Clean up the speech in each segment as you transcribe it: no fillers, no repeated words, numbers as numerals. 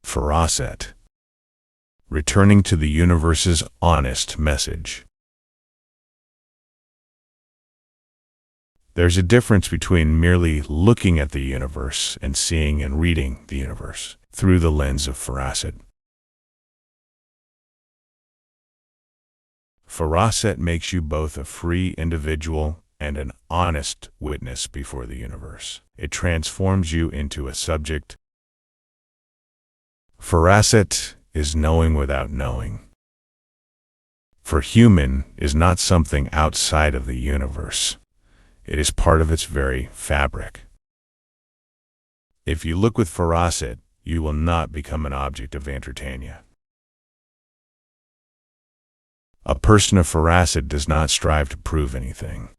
Feraset. Returning to the universe's honest message. There's a difference between merely looking at the universe and seeing and reading the universe through the lens of Feraset. Feraset makes you both a free individual and an honest witness before the universe. It transforms you into a subject. Feraset is knowing without knowing. For human is not something outside of the universe. It is part of its very fabric. If you look with Feraset, you will not become an object of Antartanya. A person of Feraset does not strive to prove anything,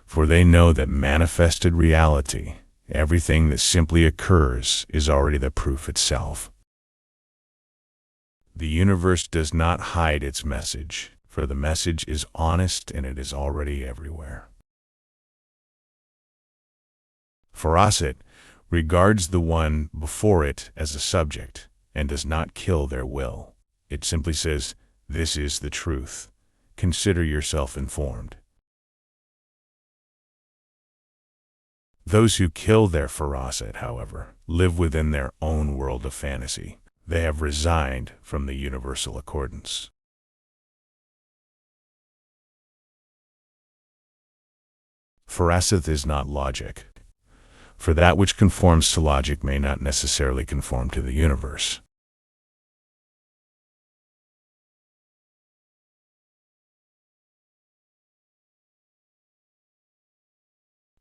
for they know that manifested reality, everything that simply occurs, is already the proof itself. The universe does not hide its message, for the message is honest and it is already everywhere. Feraset regards the one before it as a subject and does not kill their will. It simply says, "This is the truth. Consider yourself informed." Those who kill their Feraset, however, live within their own world of fantasy. They have resigned from the universal accordance. Feraset is not logic, for that which conforms to logic may not necessarily conform to the universe.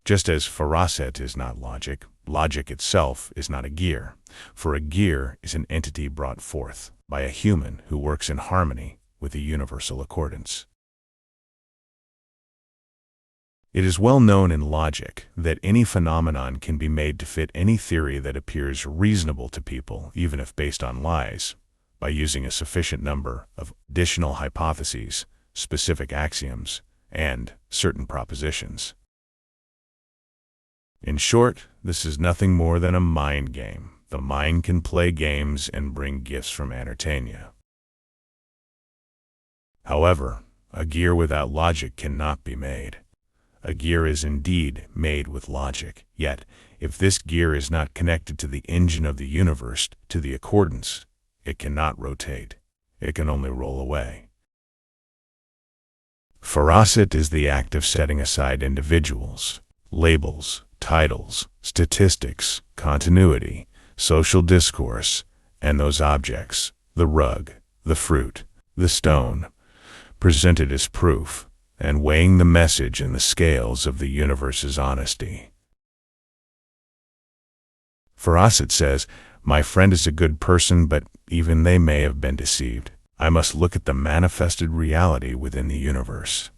Just as Feraset is not logic, logic itself is not a gear, for a gear is an entity brought forth by a human who works in harmony with the universal accordance. It is well known in logic that any phenomenon can be made to fit any theory that appears reasonable to people, even if based on lies, by using a sufficient number of additional hypotheses, specific axioms, and certain propositions. In short, this is nothing more than a mind game. The mind can play games and bring gifts from Antartanya. However, a gear without logic cannot be made. A gear is indeed made with logic, yet, if this gear is not connected to the engine of the universe, to the accordance, it cannot rotate. It can only roll away. Feraset is the act of setting aside individuals, labels, titles, statistics, continuity, social discourse, and those objects, the rug, the fruit, the stone, presented as proof, and weighing the message in the scales of the universe's honesty. Feraset says, "My friend is a good person, but even they may have been deceived. I must look at the manifested reality within the universe.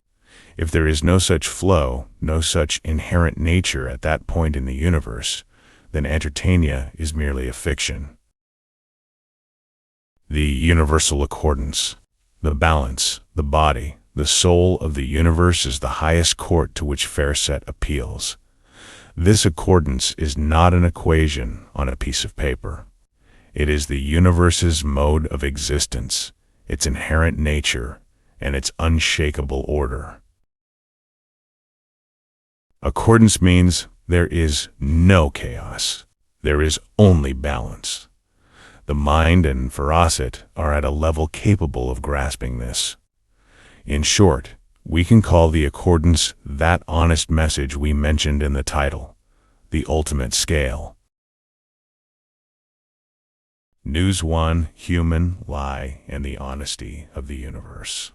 If there is no such flow, no such inherent nature at that point in the universe, then Antartanya is merely a fiction." The universal accordance, the balance, the body, the soul of the universe is the highest court to which Feraset appeals. This accordance is not an equation on a piece of paper. It is the universe's mode of existence, its inherent nature, and its unshakable order. Accordance means there is no chaos. There is only balance. The mind and Feraset are at a level capable of grasping this. In short, we can call the accordance that honest message we mentioned in the title, the ultimate scale. News 1, Human, Lie, and the Honesty of the Universe.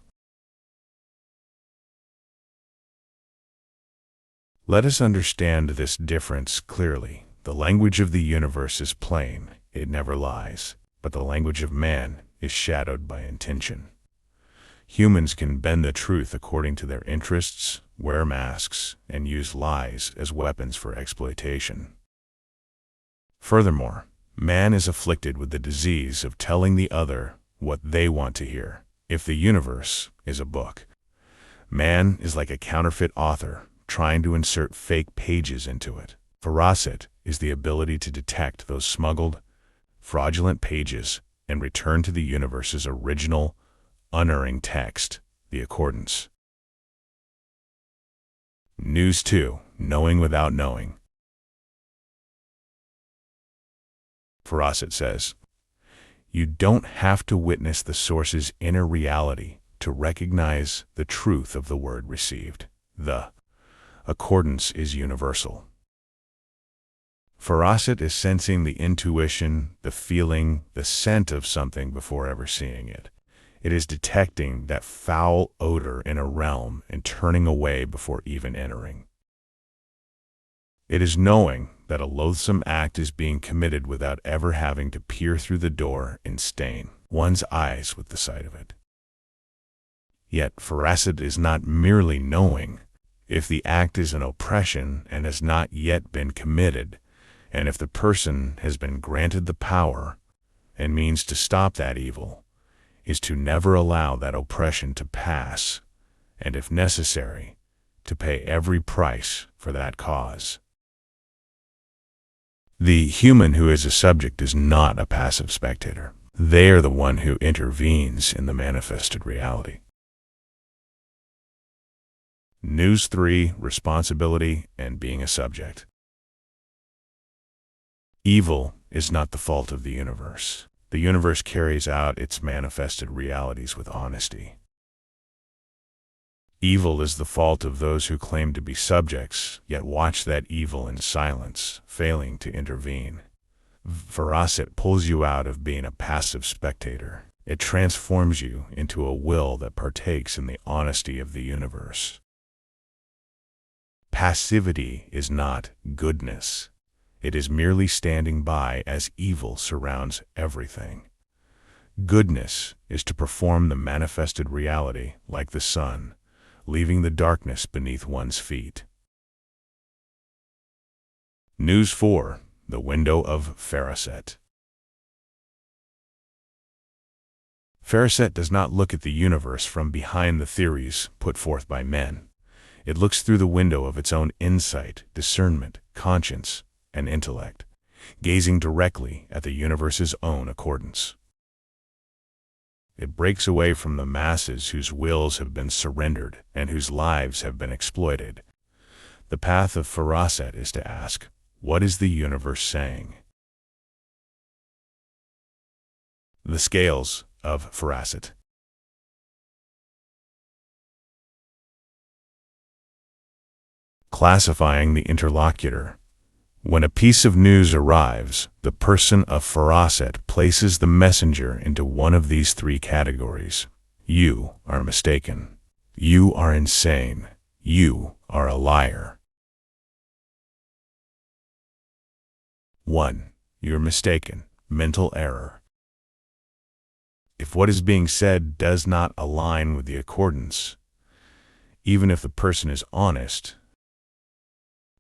Let us understand this difference clearly. The language of the universe is plain, it never lies, but the language of man is shadowed by intention. Humans can bend the truth according to their interests, wear masks, and use lies as weapons for exploitation. Furthermore, man is afflicted with the disease of telling the other what they want to hear. If the universe is a book, man is like a counterfeit author trying to insert fake pages into it. Feraset is the ability to detect those smuggled, fraudulent pages, and return to the universe's original, unerring text, the accordance. News 2. Knowing without knowing. Feraset says, you don't have to witness the source's inner reality to recognize the truth of the word received. The accordance is universal. Feraset is sensing the intuition, the feeling, the scent of something before ever seeing it. It is detecting that foul odor in a realm and turning away before even entering. It is knowing that a loathsome act is being committed without ever having to peer through the door and stain one's eyes with the sight of it. Yet Feraset is not merely knowing. If the act is an oppression and has not yet been committed, and if the person has been granted the power and means to stop that evil, is to never allow that oppression to pass, and if necessary, to pay every price for that cause. The human who is a subject is not a passive spectator. They are the one who intervenes in the manifested reality. News 3. Responsibility and being a subject. Evil is not the fault of the universe. The universe carries out its manifested realities with honesty. Evil is the fault of those who claim to be subjects, yet watch that evil in silence, failing to intervene. Feraset pulls you out of being a passive spectator. It transforms you into a will that partakes in the honesty of the universe. Passivity is not goodness. It is merely standing by as evil surrounds everything. Goodness is to perform the manifested reality like the sun, leaving the darkness beneath one's feet. News 4. The window of Feraset. Feraset does not look at the universe from behind the theories put forth by men. It looks through the window of its own insight, discernment, conscience, and intellect, gazing directly at the universe's own accordance. It breaks away from the masses whose wills have been surrendered and whose lives have been exploited. The path of Feraset is to ask, what is the universe saying? The scales of Feraset. Classifying the interlocutor. When a piece of news arrives, the person of Feraset places the messenger into one of these 3 categories. You are mistaken. You are insane. You are a liar. 1. You're mistaken. Mental error. If what is being said does not align with the accordance, even if the person is honest,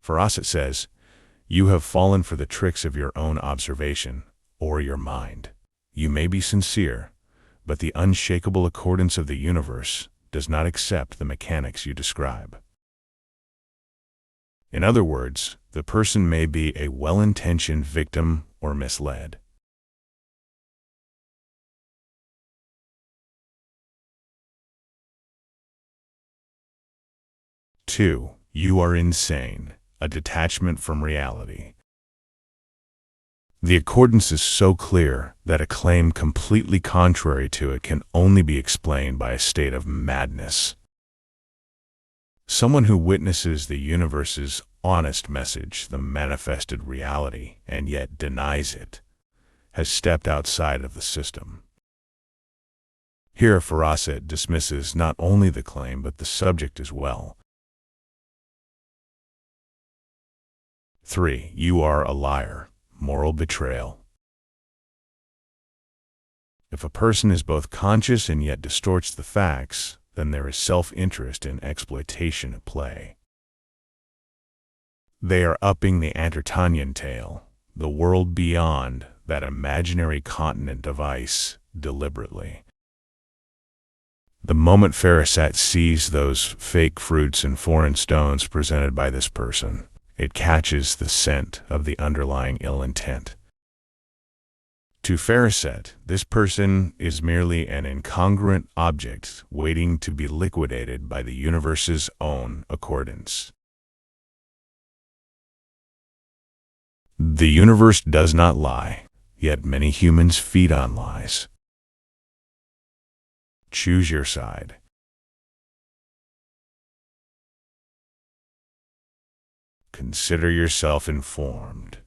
Feraset says, you have fallen for the tricks of your own observation or your mind. You may be sincere, but the unshakable accordance of the universe does not accept the mechanics you describe. In other words, the person may be a well-intentioned victim or misled. Two, you are insane. A detachment from reality. The accordance is so clear that a claim completely contrary to it can only be explained by a state of madness. Someone who witnesses the universe's honest message, the manifested reality, and yet denies it, has stepped outside of the system. Here Feraset dismisses not only the claim but the subject as well. 3. You are a liar. Moral betrayal. If a person is both conscious and yet distorts the facts, then there is self-interest and exploitation at play. They are upping the Antartanyan tale, the world beyond that imaginary continent of ice, deliberately. The moment Feraset sees those fake fruits and foreign stones presented by this person, it catches the scent of the underlying ill intent. To Feraset, this person is merely an incongruent object waiting to be liquidated by the universe's own accordance. The universe does not lie, yet many humans feed on lies. Choose your side. Consider yourself informed.